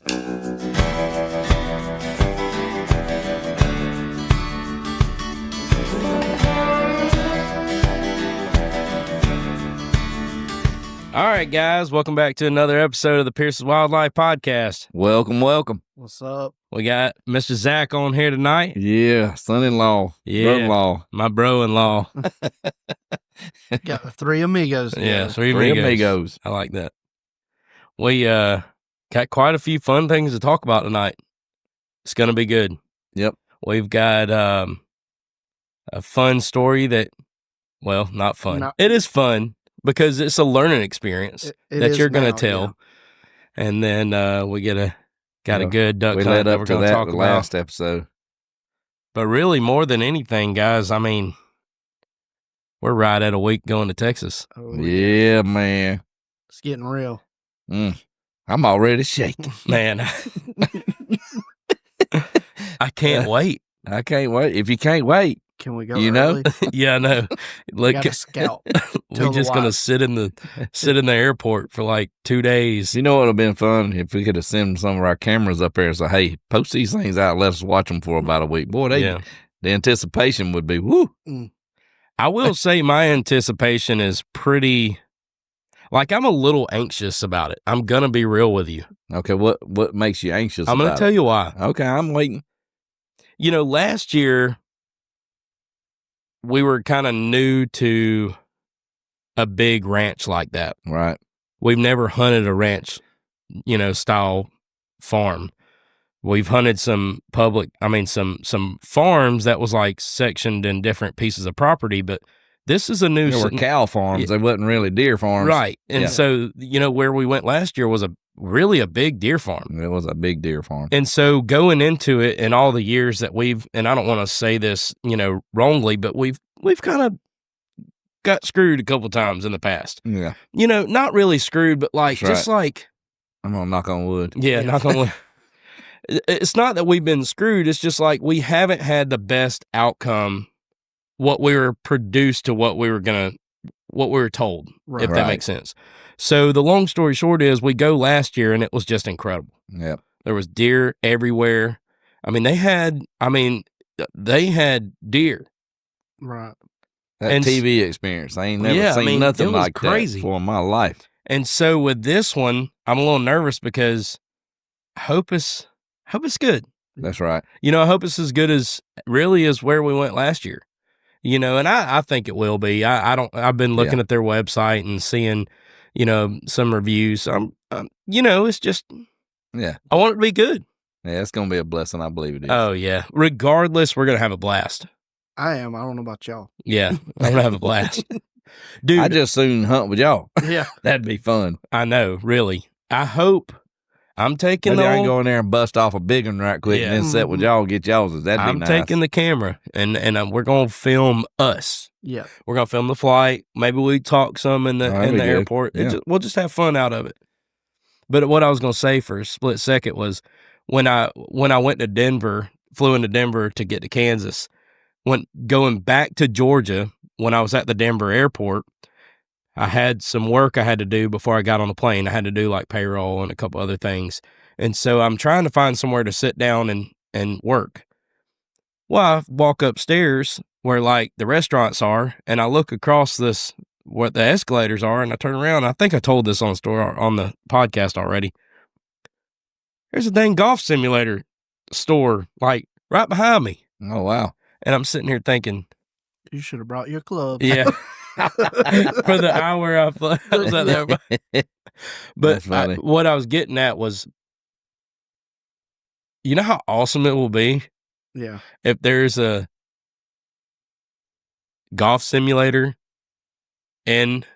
All right, guys, welcome back to another episode of the Pierce's Wildlife Podcast. Welcome. What's up? We got Mr. Zach on here tonight. Yeah, son-in-law, brother-in-law. My bro-in-law. Got three amigos together. Yeah, three amigos. I like that. We got quite a few fun things to talk about tonight. It's going to be good. Yep. We've got a fun story that, well, not fun. It is fun because it's a learning experience that you're going to tell. Yeah. And then we got a good duck hunt that we're going to talk about. Last episode. But really, more than anything, guys, I mean, we're right at a week going to Texas. Oh, yeah, man. It's getting real. I'm already shaking. Man. I can't wait. I can't wait. If you can't wait, can we go early? Know? Yeah, I know. We got a scout. We're just going to sit in the airport for like 2 days. You know what would have been fun if we could have sent some of our cameras up there and say, hey, post these things out. Let us watch them for about a week. Boy, the anticipation would be, woo. I will say my anticipation is pretty, like I'm a little anxious about it. I'm going to be real with you. Okay, what makes you anxious I'm going to tell you why. Okay, I'm waiting. You know, last year, we were kind of new to a big ranch like that. Right. We've never hunted a ranch, style farm. We've hunted some farms that was like sectioned in different pieces of property, but this is a new... There were cow farms. They wasn't really deer farms. Right. And so, where we went last year was really a big deer farm. It was a big deer farm. And so going into it and all the years that and I don't want to say this, wrongly, but we've kind of got screwed a couple times in the past. Yeah. Not really screwed, but just like... I'm going to knock on wood. Yeah, knock on wood. It's not that we've been screwed. It's just like we haven't had the best outcome, what we were produced to what we were told, if that makes sense. So the long story short is we go last year and it was just incredible. Yep. There was deer everywhere. I mean, they had deer. Right. That TV experience. I ain't never seen nothing like crazy. That for my life. And so with this one, I'm a little nervous because I hope it's good. That's right. I hope it's as good as where we went last year. And I think it will be. I've been looking at their website and seeing, some reviews. It's just, I want it to be good. Yeah, it's going to be a blessing. I believe it is. Oh, yeah. Regardless, we're going to have a blast. I am. I don't know about y'all. Yeah, I'm going to have a blast. Dude. I just soon hunt with y'all. Yeah. That'd be fun. I know, really. I hope I'm taking I can go in there and bust off a big one right quick and then set with y'all, get y'all's. That'd be nice. I'm taking the camera and we're going to film us. Yeah. We're going to film the flight. Maybe we talk some in the airport. Yeah. We'll just have fun out of it. But what I was going to say for a split second was when I went to Denver, flew into Denver to get to Kansas, going back to Georgia, when I was at the Denver airport, I had some work I had to do before I got on the plane. I had to do like payroll and a couple other things. And so I'm trying to find somewhere to sit down and work. Well, I walk upstairs where like the restaurants are, and I look across what the escalators are, and I turn around. I think I told this on the podcast already. There's a dang golf simulator store like right behind me. Oh, wow. And I'm sitting here thinking, you should have brought your club. Yeah. For the hour I was out there. But what I was getting at was, you know how awesome it will be? Yeah. If there's a golf simulator in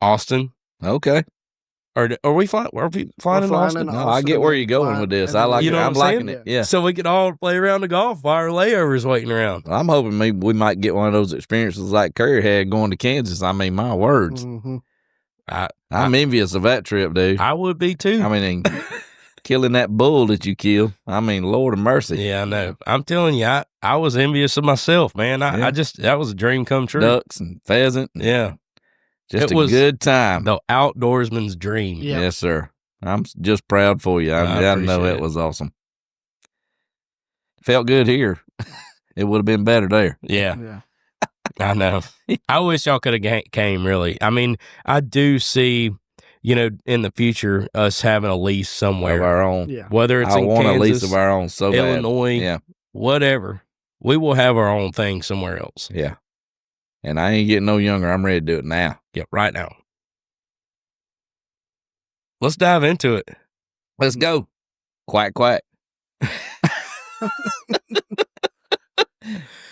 Austin. Okay. Are we flying? Are we flying in Austin? No, I get where you're going with this. I like it. I'm liking it. Yeah. So we could all play around the golf while our layover's waiting around. I'm hoping maybe we might get one of those experiences like Curry had going to Kansas. I mean, my words. Mm-hmm. I'm envious of that trip, dude. I would be too. I mean, killing that bull that you killed. I mean, Lord of mercy. Yeah, I know. I'm telling you, I was envious of myself, man. I just, that was a dream come true. Ducks and pheasant. Yeah. Just a good time. The outdoorsman's dream. Yeah. Yes, sir. I'm just proud for you. I know it was awesome. Felt good here. It would have been better there. Yeah. I know. I wish y'all could have came, really. I mean, I do see, in the future, us having a lease somewhere. Of our own. Yeah. Whether it's in want Kansas, a lease of our own so Illinois, bad. whatever. We will have our own thing somewhere else. Yeah. And I ain't getting no younger. I'm ready to do it now. Yeah, right now. Let's dive into it. Let's go. Quack, quack.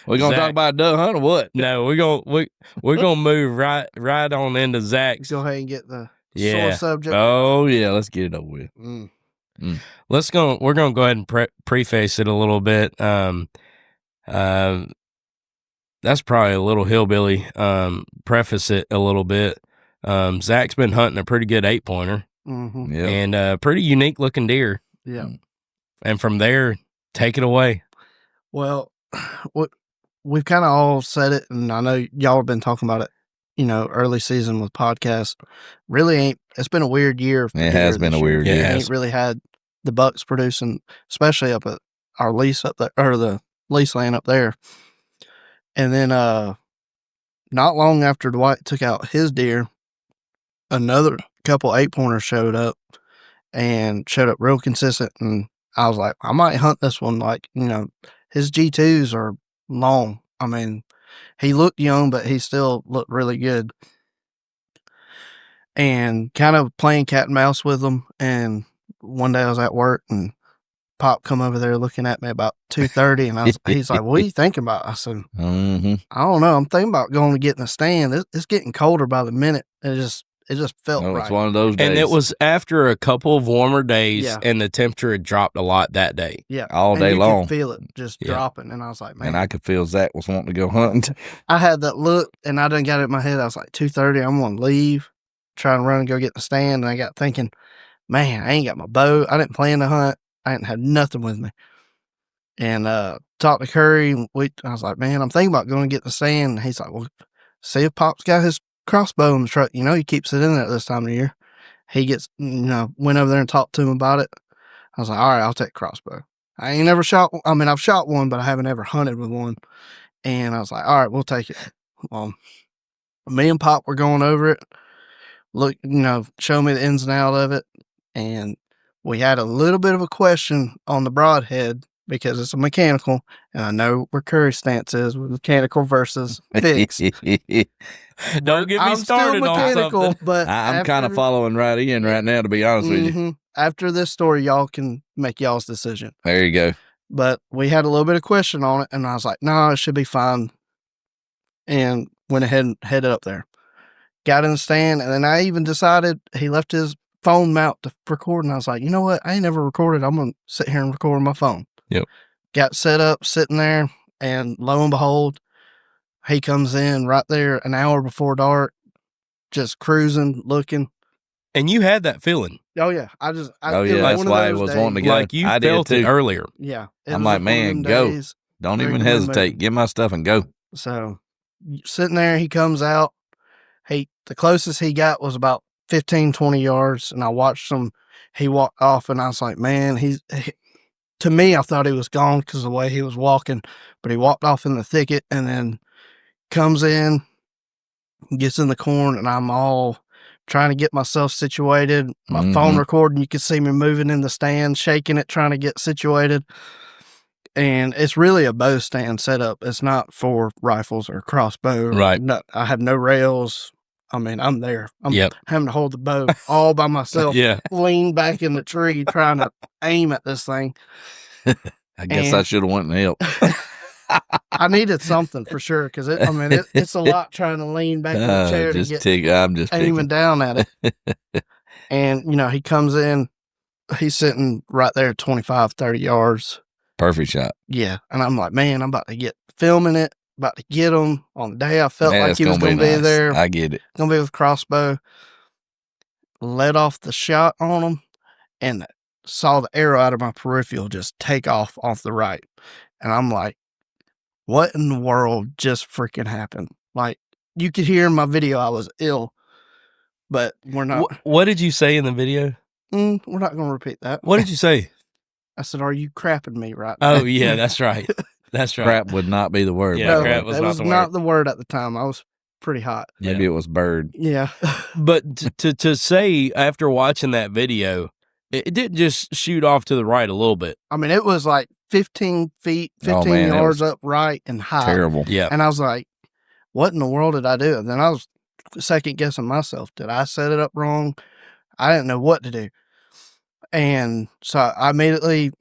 We're gonna talk about duck hunt or what? No, we're gonna move right on into Zach's. Go ahead and get the sore subject. Oh yeah, let's get it over with. We're gonna go ahead and preface it a little bit. That's probably a little hillbilly. Preface it a little bit. Zach's been hunting a pretty good 8-pointer, and a pretty unique looking deer. Yeah, and from there, take it away. Well, we've kind of all said it, and I know y'all have been talking about it. Early season with podcasts. Really ain't. It's been a weird year. It has been a weird year. Ain't really had the bucks producing, especially up at our lease up there, or the lease land up there. And then, not long after Dwight took out his deer, another couple 8-pointers showed up real consistent. And I was like, I might hunt this one. Like, his G2s are long. I mean, he looked young, but he still looked really good. And kind of playing cat and mouse with them. And one day I was at work and Pop come over there looking at me about 2:30, and he's like, "What are you thinking about?" I said, "I don't know. I'm thinking about going to get in the stand. It's getting colder by the minute. It just felt right." It's one of those days. And it was after a couple of warmer days, and the temperature had dropped a lot that day. Yeah, all day long. You could feel it just dropping, and I was like, "Man!" And I could feel Zach was wanting to go hunting. I had that look, and I done got it in my head. I was like, 2:30, I'm going to leave, try and run and go get in the stand, and I got thinking, man, I ain't got my bow. I didn't plan to hunt. I didn't have nothing with me. And talked to Curry. I was like, man, I'm thinking about going to get in the stand. And he's like, well, see if Pop's got his crossbow in the truck. He keeps it in there this time of year. He gets, went over there and talked to him about it. I was like, all right, I'll take crossbow. I ain't never shot. I mean, I've shot one, but I haven't ever hunted with one. And I was like, all right, we'll take it. Me and Pop were going over it. Look, show me the ins and outs of it. And we had a little bit of a question on the Broadhead because it's a mechanical, and I know where Curry's stance is with mechanical versus fixed. Don't get me started on something. But I'm kind of following right now, to be honest with you. After this story, y'all can make y'all's decision. There you go. But we had a little bit of question on it, and I was like, no, it should be fine. And went ahead and headed up there. Got in the stand, and then I even decided he left his phone mount to record, and I was like, you know what? I ain't never recorded. I'm going to sit here and record on my phone. Yep. Got set up, sitting there, and lo and behold, he comes in right there an hour before dark, just cruising, looking. And you had that feeling. Oh, yeah. That's why I was wanting to go. Like you felt it earlier. Yeah. I'm like, man, go. Don't even hesitate. Get my stuff and go. So, sitting there, he comes out. The closest he got was about 15, 20 yards, and I watched him. He walked off, and I was like, man, to me, I thought he was gone because of the way he was walking, but he walked off in the thicket and then comes in, gets in the corn, and I'm all trying to get myself situated. My phone recording, you can see me moving in the stand, shaking it, trying to get situated. And it's really a bow stand setup. It's not for rifles or crossbow. Right. No, I have no rails. I mean, I'm there. I'm having to hold the bow all by myself. Lean back in the tree trying to aim at this thing. I guess I should have went and helped. I needed something for sure because it's a lot trying to lean back in the chair to get aiming down at it. And, he comes in. He's sitting right there 25, 30 yards. Perfect shot. Yeah. And I'm like, man, I'm about to get filming it. About to get him on the day I felt like he was going to be there. I get it. Going to be with crossbow. Let off the shot on him and saw the arrow out of my peripheral just take off the right. And I'm like, what in the world just freaking happened? Like, you could hear in my video I was ill, but we're not. What did you say in the video? We're not going to repeat that. What did you say? I said, are you crapping me right now? Oh, yeah, that's right. That's right. Crap would not be the word. Yeah, No, crap was that not was the not word. the word at the time. I was pretty hot. Maybe it was bird. Yeah. But to say after watching that video, it didn't just shoot off to the right a little bit. I mean, it was like 15 feet, 15 yards up right and high. Terrible. Yeah. And I was like, what in the world did I do? And then I was second guessing myself. Did I set it up wrong? I didn't know what to do. And so I immediately,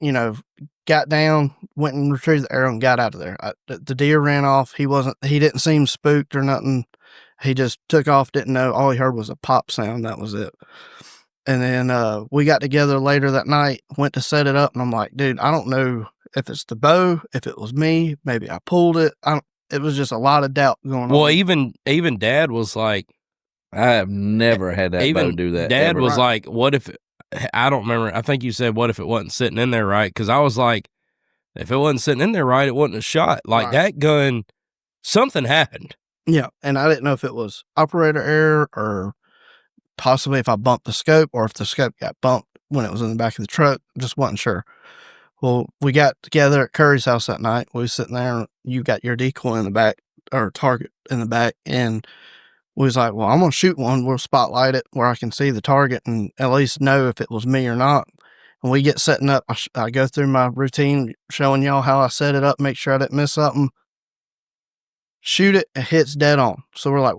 got down, went and retrieved the arrow and got out of there. The deer ran off. He didn't seem spooked or nothing. He just took off, didn't know. All he heard was a pop sound. That was it. And then we got together later that night, went to set it up, and I'm like, dude, I don't know if it's the bow, if it was me, maybe I pulled it. It was just a lot of doubt going on. Well, even Dad was like, I have never had that bow do that. Dad ever. was like, what if, I don't remember, I think you said, what if it wasn't sitting in there right? Because I was like, if it wasn't sitting in there right, it wasn't a shot. Like that gun, something happened. Yeah, and I didn't know if it was operator error or possibly if I bumped the scope or if the scope got bumped when it was in the back of the truck. Just wasn't sure. Well, we got together at Curry's house that night. We was sitting there, and you got your decoy in the back, or target in the back, and we was like, well, I'm going to shoot one. We'll spotlight it where I can see the target and at least know if it was me or not. And we get setting up. I go through my routine, showing y'all how I set it up, make sure I didn't miss something. Shoot it, it hits dead on. So we're like,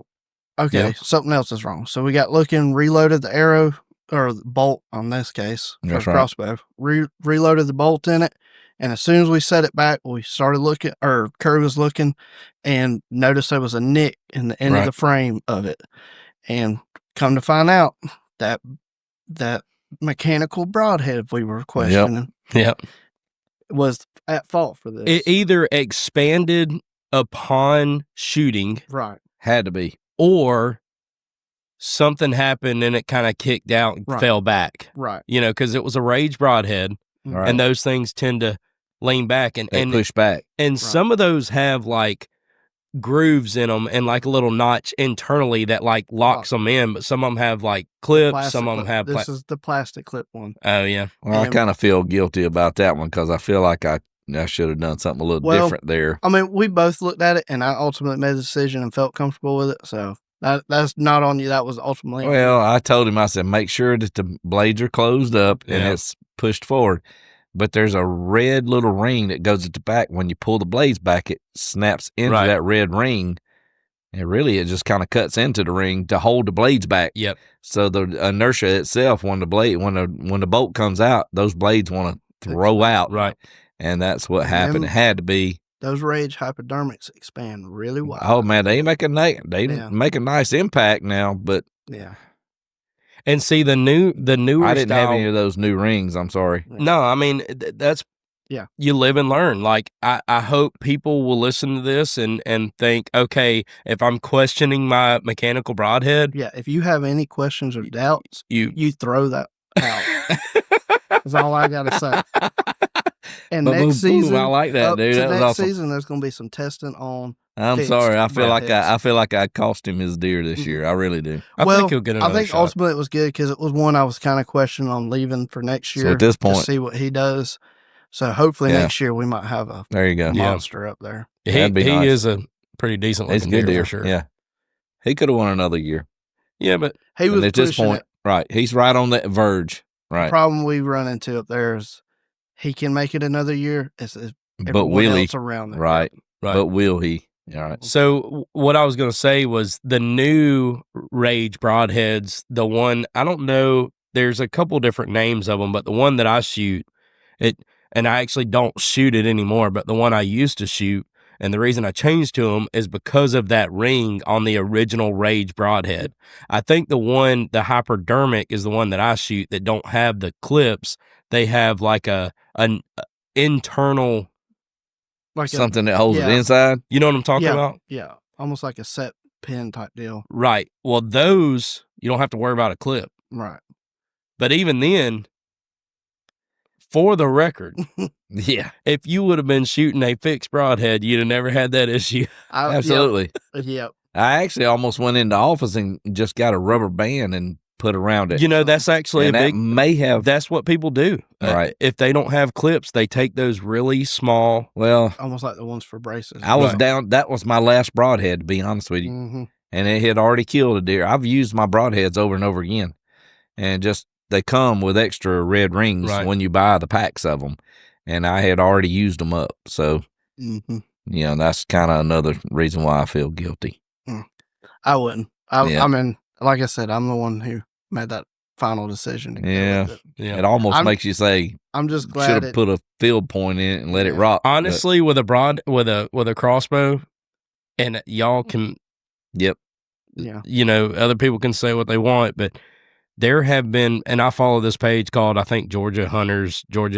okay, something else is wrong. So we got looking, reloaded the arrow, or the bolt on this case, for crossbow. Reloaded the bolt in it. And as soon as we set it back, we started looking, or Curry was looking, and noticed there was a nick in the end of the frame of it. And come to find out that mechanical broadhead we were questioning was at fault for this. It either expanded upon shooting. Right. Had to be. Or something happened and it kind of kicked out and fell back. Right. Because it was a rage broadhead. Right. And those things tend to lean back and push back. And some of those have like grooves in them and like a little notch internally that like locks them in, but some of them have like clips, some of them have this is the plastic clip one. Oh yeah. Well, I kind of feel guilty about that one because I feel like I should have done something a little different there. I mean, we both looked at it and I ultimately made the decision and felt comfortable with it. So that's not on you. That was ultimately. Well, I told him, I said, make sure that the blades are closed up and it's pushed forward. But there's a red little ring that goes at the back. When you pull the blades back, it snaps into that red ring. And really, it just kind of cuts into the ring to hold the blades back. Yep. So the inertia itself, when the bolt comes out, those blades want to throw out. Right. And that's what happened. It had to be. Those rage hypodermics expand really wide. Oh man, they make a nice impact now, but and see the newer. I didn't have any of those new rings. I'm sorry. No, I mean that's you live and learn. Like I hope people will listen to this and think, okay, if I'm questioning my mechanical broadhead, if you have any questions or doubts, you throw that out. That's all I gotta say. And next season, I like that, dude. That was awesome. Season, there's going to be some testing on. I'm sorry. I feel like I cost him his deer this year. I really do. I think he'll get another shot. Ultimately it was good because it was one I was kind of questioning on leaving for next year. So at this point, to see what he does. So hopefully next year we might have a monster up there. He is a pretty decent looking deer for sure. Yeah, he could have won another year. Yeah, but he was at this point, right? He's right on that verge. Right. The problem we run into up there is he can make it another year. But will he? Around there. Right. But will he? All right. So what I was going to say was the new Rage broadheads, the one, I don't know, there's a couple different names of them, but the one that I shoot, and I actually don't shoot it anymore, but the one I used to shoot, and the reason I changed to them is because of that ring on the original Rage broadhead. I think the hypodermic is the one that I shoot that don't have that have like an internal, like something that holds it inside. You know what I'm talking about? Yeah, almost like a set pin type deal. Right. Well, those you don't have to worry about a clip. Right. But even then, for the record, if you would have been shooting a fixed broadhead, you'd have never had that issue. Absolutely. Yep. I actually almost went into office and just got a rubber band and put around it. You know, that's actually and a that big. may have. That's what people do. Right. If they don't have clips, they take those really small. Well, almost like the ones for braces. I was down. That was my last broadhead, to be honest with you. Mm-hmm. And it had already killed a deer. I've used my broadheads over and over again, and just they come with extra red rings when you buy the packs of them, and I had already used them up. So, that's kind of another reason why I feel guilty. I wouldn't. I mean, like I said, I'm the one who made that final decision. It almost makes you say, I'm just glad should have put a field point in it and let it rock. Honestly, with a crossbow, and y'all can. Yep. Yeah. Other people can say what they want, but there have been, and I follow this page called, I think, Georgia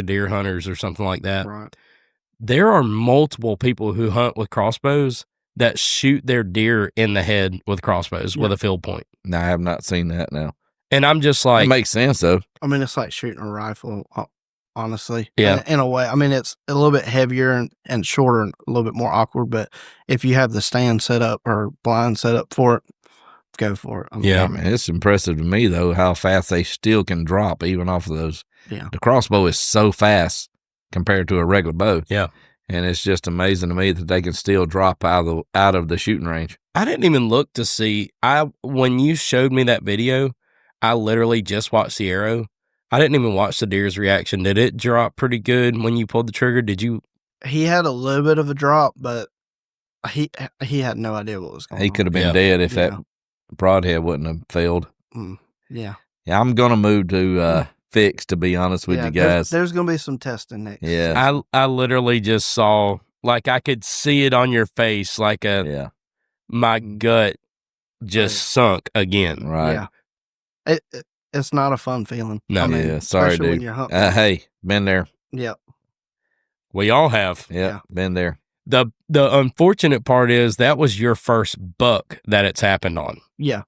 Deer Hunters or something like that. Right. There are multiple people who hunt with crossbows that shoot their deer in the head with crossbows with a field point. No, I have not seen that now. And I'm just like... It makes sense, though. I mean, it's like shooting a rifle, honestly. Yeah. In a way. I mean, it's a little bit heavier and shorter and a little bit more awkward, but if you have the stand set up or blind set up for it, go for it. I mean, it's impressive to me, though, how fast they still can drop even off of those. Yeah. The crossbow is so fast compared to a regular bow. Yeah. And it's just amazing to me that they can still drop out of the shooting range. I didn't even look to see. When you showed me that video, I literally just watched the arrow. I didn't even watch the deer's reaction. Did it drop pretty good when you pulled the trigger? Did you? He had a little bit of a drop, but he had no idea what was going on. He could have been dead if that broadhead wouldn't have failed. Yeah. Yeah, I'm going to move to fix, to be honest with you guys. There's going to be some testing next. Yeah. I literally just saw, like, I could see it on your face, like my gut just sunk again. Right. Yeah. It's not a fun feeling. No. I mean, sorry, dude. when you're hunting. Hey, been there. Yep. We all have. Yeah, been there. The unfortunate part is that was your first buck that it's happened on. Yeah.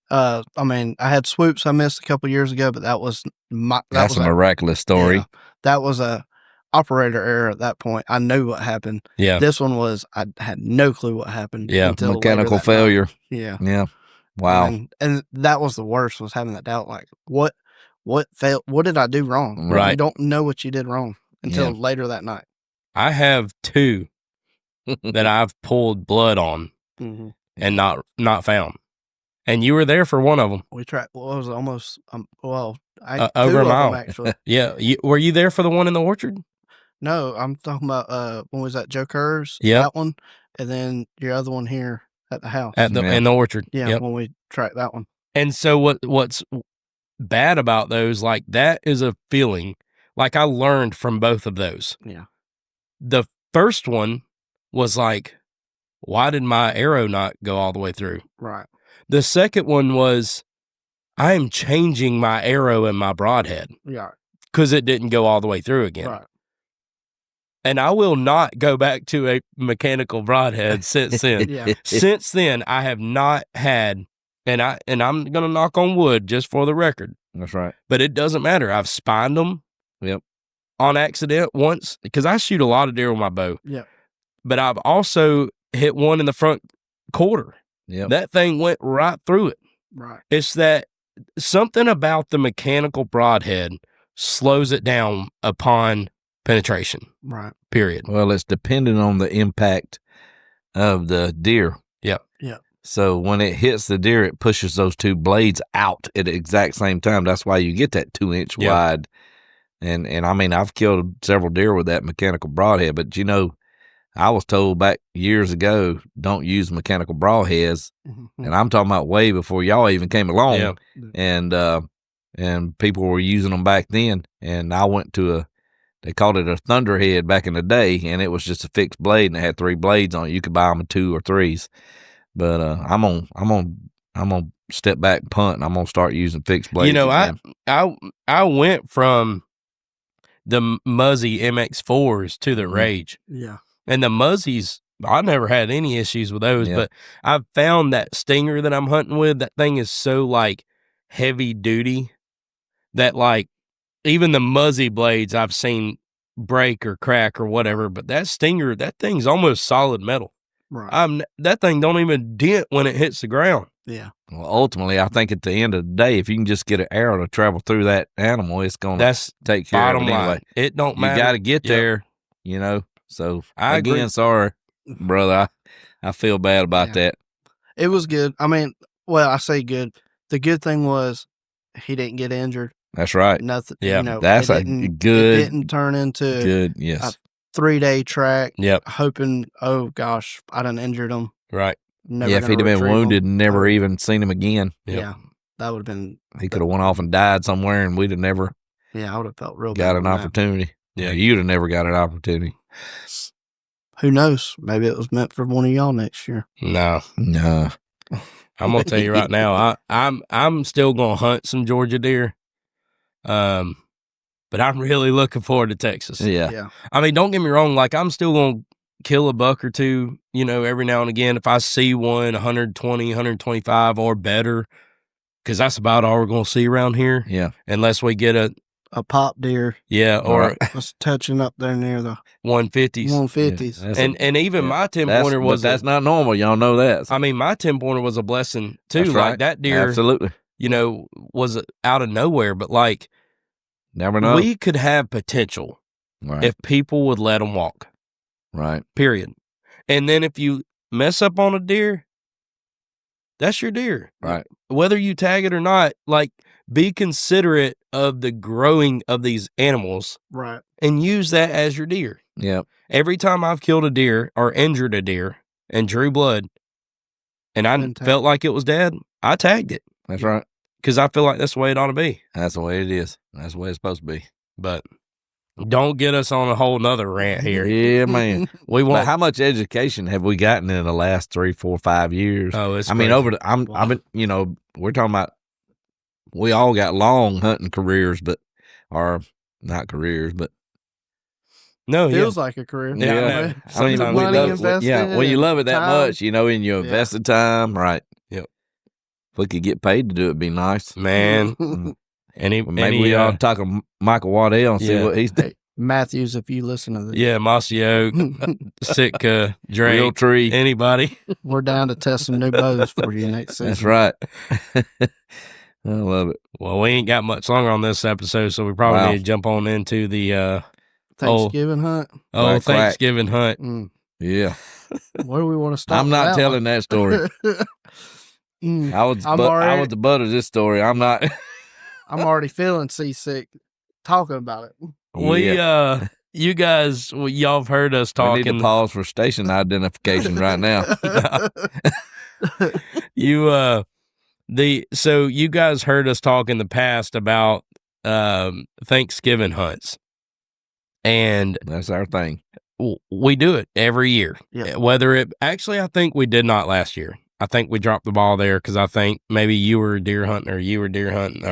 I mean, I had swoops I missed a couple years ago, but That's a miraculous story. Yeah, that was a operator error at that point. I knew what happened. Yeah. This one was, I had no clue what happened. Yeah. Until mechanical failure. Yeah. Yeah. Wow. And that was the worst, was having that doubt. Like, what failed? What did I do wrong? Right. You don't know what you did wrong until later that night. I have 2 that I've pulled blood on and not found. And you were there for one of them. We tried. Well, it was almost over 2 a mile, of them, actually. Yeah. Were you there for the one in the orchard? No, I'm talking about when was that, Joe Kerr's? Yeah, that one, and then your other one here at the house in the orchard. Yeah, when we tracked that one. And so what's bad about those? Like, that is a feeling. Like, I learned from both of those. Yeah. The first one was like, why did my arrow not go all the way through? Right. The second one was, I am changing my arrow in my broadhead. Yeah. Because it didn't go all the way through again. Right. And I will not go back to a mechanical broadhead since then. Yeah. Since then, I have not had, and I'm going to knock on wood just for the record. That's right. But it doesn't matter. I've spined them. Yep. On accident once, because I shoot a lot of deer with my bow. Yeah. But I've also hit one in the front quarter. Yeah. That thing went right through it. Right. It's that something about the mechanical broadhead slows it down upon penetration. Right. Period. Well, it's dependent on the impact of the deer. Yeah. Yeah. So when it hits the deer, it pushes those 2 blades out at the exact same time. That's why you get that 2-inch wide. And I mean, I've killed several deer with that mechanical broadhead, but I was told back years ago, don't use mechanical broadheads. And I'm talking about way before y'all even came along. Yeah. And people were using them back then. And I went to they called it a thunderhead back in the day, and it was just a fixed blade, and it had 3 blades on it. You could buy them in 2 or 3s. But I'm gonna step back and punt, and I'm gonna start using fixed blades. I went from the Muzzy MX4s to the Rage. Yeah. And the Muzzies, I never had any issues with those, but I've found that stinger that I'm hunting with, that thing is so like heavy duty that like even the Muzzy blades I've seen break or crack or whatever, but that stinger, that thing's almost solid metal. Right. That thing don't even dent when it hits the ground. Yeah. Well, ultimately, I think at the end of the day, if you can just get an arrow to travel through that animal, it's going to take care of Bottom it line. anyway. It don't matter. You got to get there, you know. So, I agree. sorry, brother. I feel bad about that. It was good. I mean, well, I say good. The good thing was he didn't get injured. That's right. Nothing. Yeah. You know, That's it a didn't, good. It didn't turn into good. Yes. a 3-day track. Yep. Hoping, oh gosh, I done injured him. Right. Never if he'd have been wounded and never even seen him again. Yep. Yeah, that would have been. He could have went off and died somewhere, and we'd have never. Yeah, I would have felt real got bad an opportunity. Yeah, you'd have never got an opportunity. Who knows? Maybe it was meant for one of y'all next year. No. I'm gonna tell you right now. I'm still gonna hunt some Georgia deer. But I'm really looking forward to Texas. Yeah. I mean, don't get me wrong. Like, I'm still gonna kill a buck or two, you know, every now and again if I see one 120, 125 or better, because that's about all we're gonna see around here. Yeah. Unless we get a pop deer. Yeah, or was touching up there near the 150s. 150s. Yeah, and even my 10-pointer was that's not normal. Y'all know that. I mean, my 10-pointer was a blessing too. That's like right. that deer, absolutely. You know, was out of nowhere, but like, never know. We could have potential if people would let them walk. Right. Period. And then if you mess up on a deer, that's your deer. Right. Whether you tag it or not, like, be considerate of the growing of these animals. Right. And use that as your deer. Yeah. Every time I've killed a deer or injured a deer and drew blood and I felt like it was dead, I tagged it. That's right. Because I feel like that's the way it ought to be. That's the way it is. That's the way it's supposed to be. But don't get us on a whole nother rant here. Yeah, man. We want. But how much education have we gotten in the last 3, 4, 5 years? Oh, it's. I mean, I've been. You know, we're talking about. We all got long hunting careers, but or not careers, but no, feels like a career. Yeah, I mean, when you love it that much, you know, and you invested time, right? Yep. If we could get paid to do it, it'd be nice, man. Maybe we ought to talk to Michael Waddell and see what he's doing. Matthews, if you listen to this. Yeah, Mossy Oak, Sitka, Drake, Real Tree, anybody. We're down to test some new bows for you next season. That's right. I love it. Well, we ain't got much longer on this episode, so we probably need to jump on into the Thanksgiving hunt. Oh, Thanksgiving hunt. Yeah. Where do we want to start? I'm not telling that story. I was the butt of this story. I'm not. I'm already feeling seasick talking about it. You guys, y'all have heard us talking. We need to pause for station identification right now. So you guys heard us talk in the past about Thanksgiving hunts, and that's our thing. We do it every year. Yeah. I think we did not last year. I think we dropped the ball there because I think maybe you were deer hunting or you were deer hunting.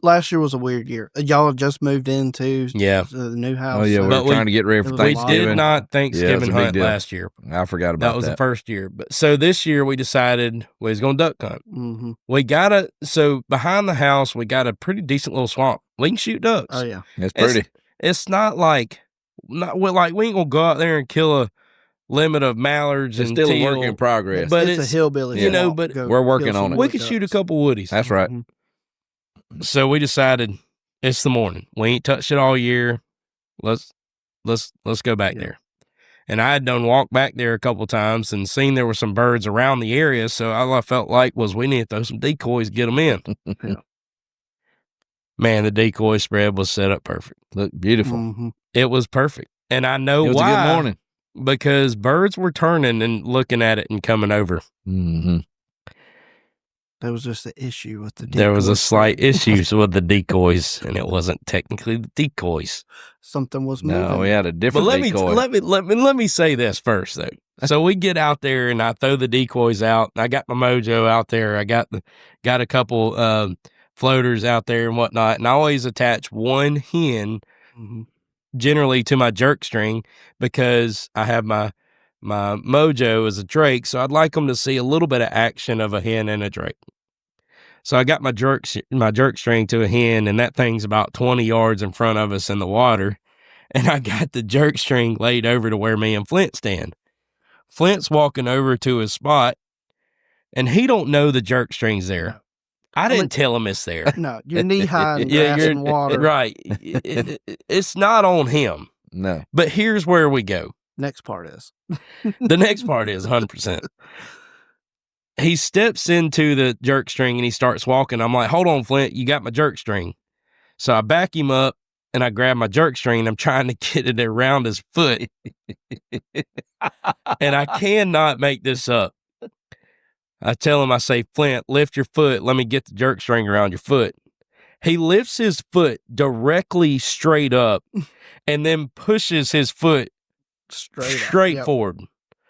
Last year was a weird year. Y'all have just moved into the new house. Oh, yeah, we're trying to get ready for Thanksgiving. We did not Thanksgiving hunt last year. I forgot about that. That was the first year. But so this year we decided we was going to duck hunt. Mm-hmm. So behind the house, we got a pretty decent little swamp. We can shoot ducks. Oh, yeah. It's pretty. It's not like we ain't going to go out there and kill a limit of mallards. It's and still teal, a work in progress. But it's a hillbilly. You know, but we're working on it. We could shoot a couple woodies. That's right. So we decided it's the morning. We ain't touched it all year. Let's go back there. And I had done walked back there a couple times and seen there were some birds around the area. So all I felt like was we need to throw some decoys, get them in. Man, the decoy spread was set up perfect. Looked beautiful. Mm-hmm. It was perfect. And I know why. It was a good morning. Because birds were turning and looking at it and coming over. Mm-hmm. There was just an issue with the decoys. There was a slight issue with the decoys, and it wasn't technically the decoys. Something was moving. No, we had a different decoy. Let me say this first, though. So we get out there, and I throw the decoys out. I got my mojo out there. I got a couple floaters out there and whatnot, and I always attach one hen, generally to my jerk string, because I have my mojo as a drake, so I'd like them to see a little bit of action of a hen and a drake. So I got my jerk string to a hen, and that thing's about 20 yards in front of us in the water, and I got the jerk string laid over to where me and Flint stand. Flint's walking over to his spot, and he don't know the jerk string's there. I didn't tell him it's there. No, you're knee-high in grass and water. Right. It's not on him. No. But here's where we go. Next part is. The next part is 100%. He steps into the jerk string and he starts walking. I'm like, hold on, Flint, you got my jerk string. So I back him up and I grab my jerk string and I'm trying to get it around his foot. And I cannot make this up. I tell him, I say, Flint, lift your foot. Let me get the jerk string around your foot. He lifts his foot directly straight up and then pushes his foot straight forward.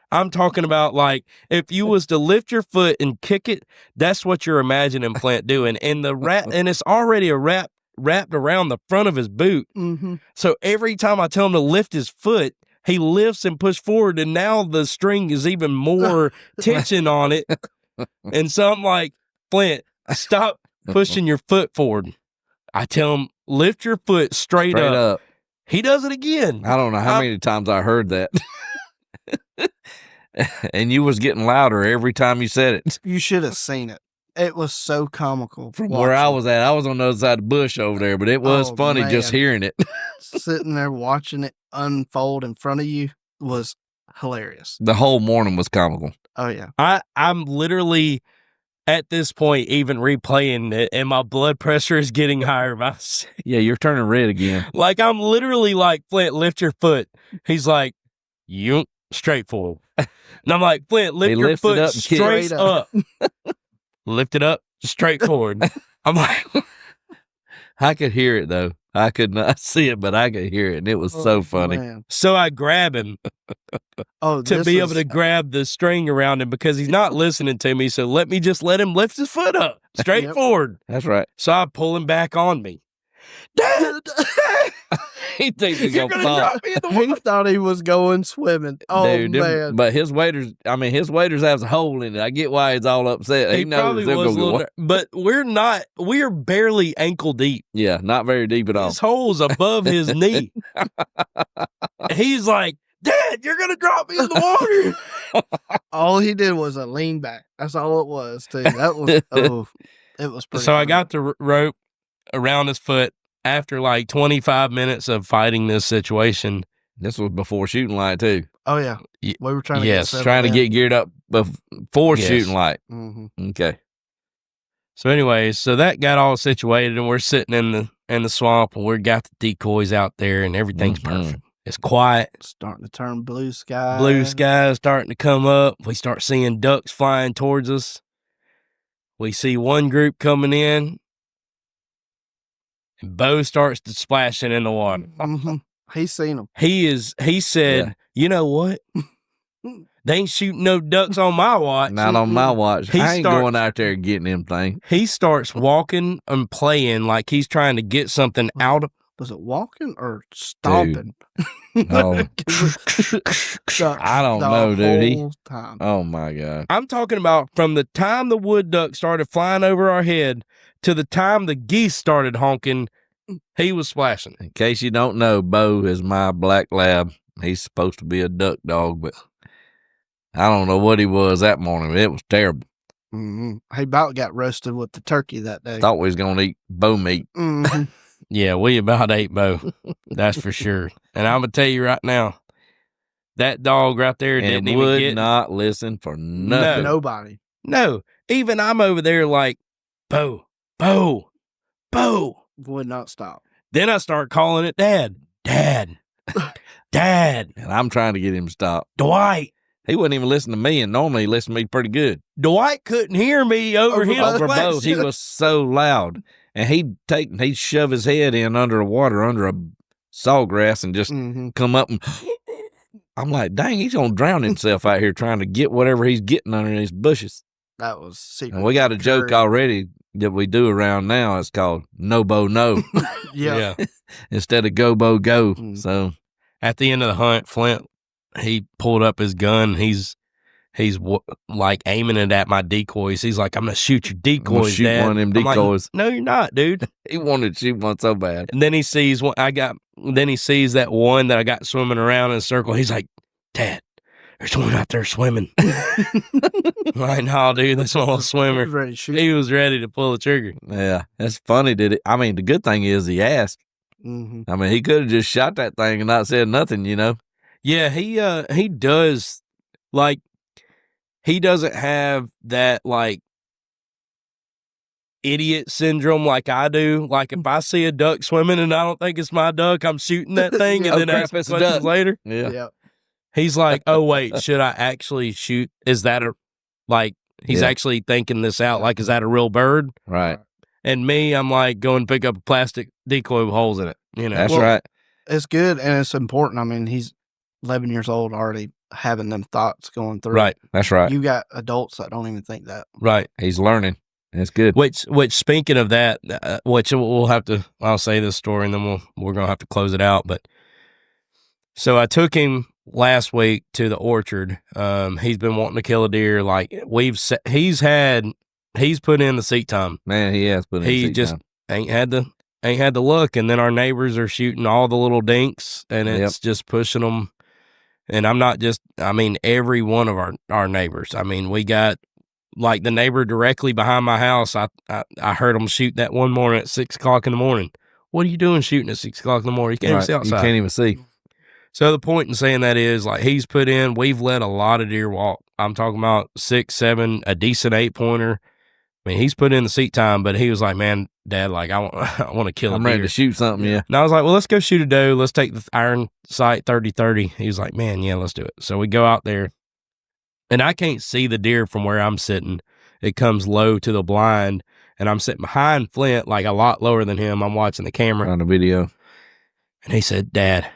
I'm talking about like if you was to lift your foot and kick it, that's what you're imagining Flint doing. And and it's already wrapped around the front of his boot. Mm-hmm. So every time I tell him to lift his foot, he lifts and pushes forward, and now the string is even more tension on it. And so I'm like, Flint, stop pushing your foot forward. I tell him, lift your foot straight up. He does it again. I don't know how many times I heard that. And you was getting louder every time you said it. You should have seen it. It was so comical. From where I was at, I was on the other side of the bush over there, but it was funny just hearing it. Sitting there watching it unfold in front of you was hilarious. The whole morning was comical. Oh, yeah. I'm literally at this point even replaying it, and my blood pressure is getting higher. Yeah, you're turning red again. Like, I'm literally like, Flint, lift your foot. He's like, you straight forward. And I'm like, Flint, lift your foot straight up. Lift it up, straight forward. I'm like, I could hear it though. I could not see it, but I could hear it, and it was so funny. Man. So I grab him to be able to grab the string around him because he's not listening to me. So let him lift his foot up straight forward. That's right. So I pull him back on me. Dad! He thinks he's going to fall. He thought he was going swimming. Oh, dude, man. But his waders has a hole in it. I get why he's all upset. He knows they're going to go. But we're barely ankle deep. Yeah, not very deep at all. His hole's above his knee. He's like, Dad, you're going to drop me in the water. All he did was a lean back. That's all it was, too. That was, it was pretty So funny. I got the rope around his foot. After like 25 minutes of fighting this situation. This was before shooting light too. Oh yeah. We were trying to get geared up before shooting light. Mm-hmm. Okay. So anyways, so that got all situated and we're sitting in the swamp and we got the decoys out there and everything's perfect. It's quiet. Starting to turn blue sky. Blue sky is starting to come up. We start seeing ducks flying towards us. We see one group coming in. And Beau starts to splashing in the water. Mm-hmm. He's seen them. He said, You know what? They ain't shooting no ducks on my watch. Not on my watch. I ain't going out there getting them things. He starts walking and playing like he's trying to get something out of. Was it walking or stomping? No. I don't know, dude. Time. Oh my God. I'm talking about from the time the wood duck started flying over our head to the time the geese started honking, he was splashing. In case you don't know, Beau is my black lab. He's supposed to be a duck dog, but I don't know what he was that morning. It was terrible. Mm-hmm. He about got roasted with the turkey that day. Thought we was going to eat Beau meat. Mm-hmm. Yeah, we about ate Beau. That's for sure. And I'm going to tell you right now, that dog right there and didn't would even not listen for nothing. Nobody. No. Even I'm over there like, Beau. Would not stop. Then I start calling it Dad. Dad. And I'm trying to get him to stop. Dwight. He wouldn't even listen to me, and normally he listened to me pretty good. Dwight couldn't hear me over Beau. He was so loud. And he'd shove his head in under the water, under a sawgrass, and just come up and I'm like, dang, he's going to drown himself out here trying to get whatever he's getting under these bushes. That was secret. And we got a joke already that we do around now. It's called No Beau No. Yeah. Instead of Go Beau Go. So at the end of the hunt, Flint, he pulled up his gun. He's like aiming it at my decoys. He's like, I'm going to shoot your decoys, shoot Dad. one of them decoys. Like, no, you're not, dude. He wanted to shoot one so bad. And then he sees Then he sees that one that I got swimming around in a circle. He's like, Dad, there's one out there swimming. Like, no, dude, that's not a swimmer. He was ready to pull the trigger. Yeah, that's funny. I mean, the good thing is he asked. Mm-hmm. I mean, he could have just shot that thing and not said nothing, you know? Yeah, he does, like, he doesn't have that, like, idiot syndrome like I do. Like, if I see a duck swimming and I don't think it's my duck, I'm shooting that thing and then ask questions later. Yeah. He's like, oh, wait, should I actually shoot? Is that he's actually thinking this out. Like, is that a real bird? Right. And me, I'm like, go and pick up a plastic decoy with holes in it. You know, that's right. It's good and it's important. I mean, he's 11 years old already having them thoughts going through. Right. That's right. You got adults that don't even think that. Right. He's learning. That's good. Which speaking of that, which we'll have to, I'll say this story and then we're going to have to close it out. But so I took him last week to the orchard. He's been wanting to kill a deer. Like he's put in the seat time. Man, he has put in the seat time. He just ain't had the luck. And then our neighbors are shooting all the little dinks and it's just pushing them. And I'm not just, I mean, every one of our neighbors. I mean, we got, like, the neighbor directly behind my house. I heard him shoot that one morning at 6 o'clock in the morning. What are you doing shooting at 6 o'clock in the morning? You can't even see outside. You can't even see. So the point in saying that is, like, he's put in, we've let a lot of deer walk. I'm talking about 6, 7, a decent 8-pointer. I mean, he's put in the seat time, but he was like, man, Dad, like, I want to kill a deer. I'm ready to shoot something, yeah. And I was like, well, let's go shoot a doe. Let's take the iron sight 30-30. He was like, man, yeah, let's do it. So we go out there. And I can't see the deer from where I'm sitting. It comes low to the blind, and I'm sitting behind Flint, like a lot lower than him. I'm watching the camera. On the video. And he said, Dad,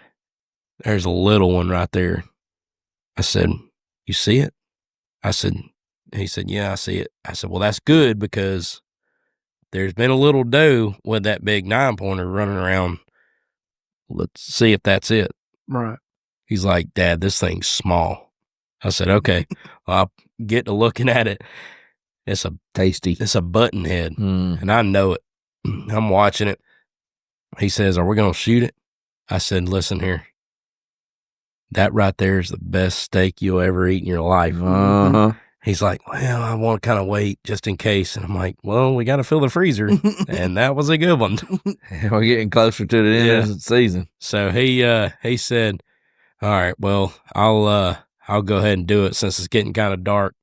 there's a little one right there. I said, you see it? He said, yeah, I see it. I said, well, that's good because there's been a little doe with that big 9-pointer running around. Let's see if that's it. Right. He's like, Dad, this thing's small. I said, okay. I'll get to looking at it. It's tasty. It's a button head, and I know it. I'm watching it. He says, are we going to shoot it? I said, listen here. That right there is the best steak you'll ever eat in your life. Uh-huh. He's like, well, I want to kind of wait just in case. And I'm like, well, we got to fill the freezer. And that was a good one. We're getting closer to the end of the season. So he said, all right, well, I'll go ahead and do it since it's getting kind of dark.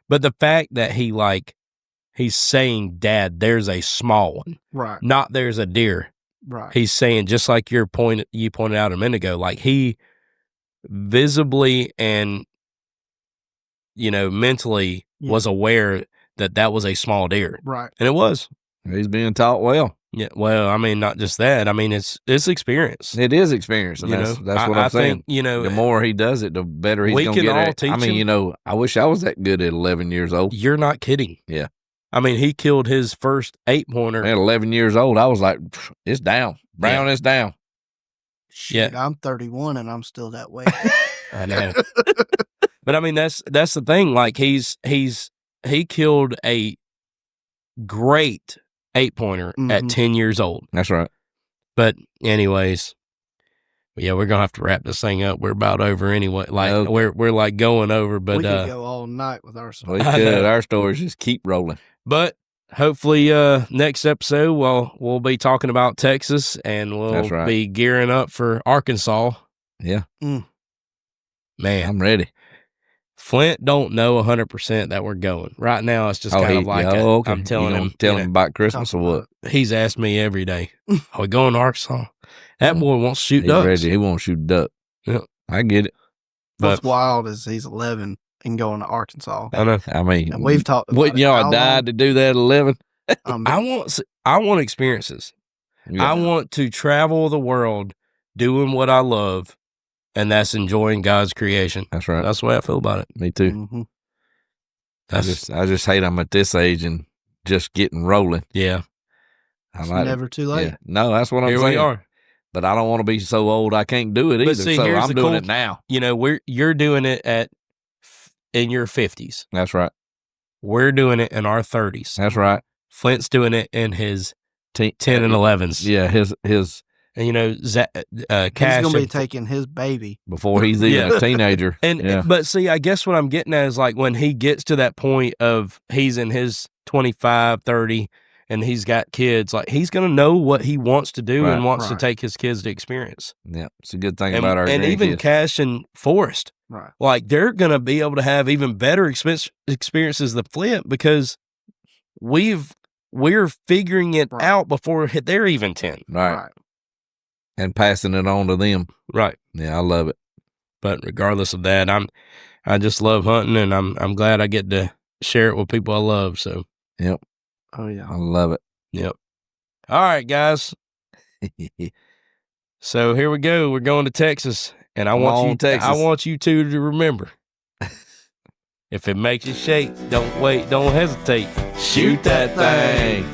But the fact that he's saying, Dad, there's a small one. Right. Not there's a deer. Right. He's saying, just like you pointed out a minute ago, like he visibly and, mentally was aware that was a small deer. Right. And it was. He's being taught well. Yeah. Well, I mean, not just that. I mean, it's experience. It is experience. And that's what I'm saying. Think, the more he does it, the better he's going to get at it. I mean, I wish I was that good at 11 years old. You're not kidding. Yeah. I mean, he killed his first 8-pointer. At 11 years old, I was like, it's down. Brown is down. Shit, yeah. I'm 31 and I'm still that way. I know. But I mean, that's the thing. Like he killed a great 8-pointer at 10 years old. That's right. But anyways, yeah, we're gonna have to wrap this thing up. We're about over anyway. Like we're like going over, but we could go all night with our stories. We could. Our stories just keep rolling. But hopefully, next episode we'll be talking about Texas, and we'll be gearing up for Arkansas. Yeah, man, I'm ready. Flint don't know 100% that we're going right now. It's just kind of like okay. I'm telling him. Tell him about Christmas or what? He's asked me every day. Are we going to Arkansas? That boy wants to shoot ducks. Ready. He wants to shoot duck. Yeah, I get it. What's wild is he's 11 and going to Arkansas. I know. I mean, and we've talked. Wouldn't y'all died to do that at 11? I want experiences. Yeah. I want to travel the world doing what I love. And that's enjoying God's creation. That's right. That's the way I feel about it. Me too. Mm-hmm. I just hate I'm at this age and just getting rolling. Yeah. It's never too late. Yeah. No, that's what I'm saying. Here we are. But I don't want to be so old I can't do it either. See, so I'm doing it now. You're doing it in your 50s. That's right. We're doing it in our 30s. That's right. Flint's doing it in his 10 and 11s. Yeah, his And, you know, Cash. He's gonna be taking his baby before he's even a teenager. But see, I guess what I'm getting at is like when he gets to that point of he's in his 25, 30, and he's got kids, like he's gonna know what he wants to do and wants to take his kids to experience. Yeah, it's a good thing about our and grandkids. Even Cash and Forrest, like they're gonna be able to have even better experiences than Flip because we're figuring it out before they're even 10. Right. And passing it on to them. Right. Yeah, I love it. But regardless of that, I just love hunting, and I'm glad I get to share it with people I love. So. Yep. Oh yeah. I love it. Yep. All right, guys. So here we go. We're going to Texas, and I want you two to remember. If it makes you shake, don't wait, don't hesitate. Shoot that thing.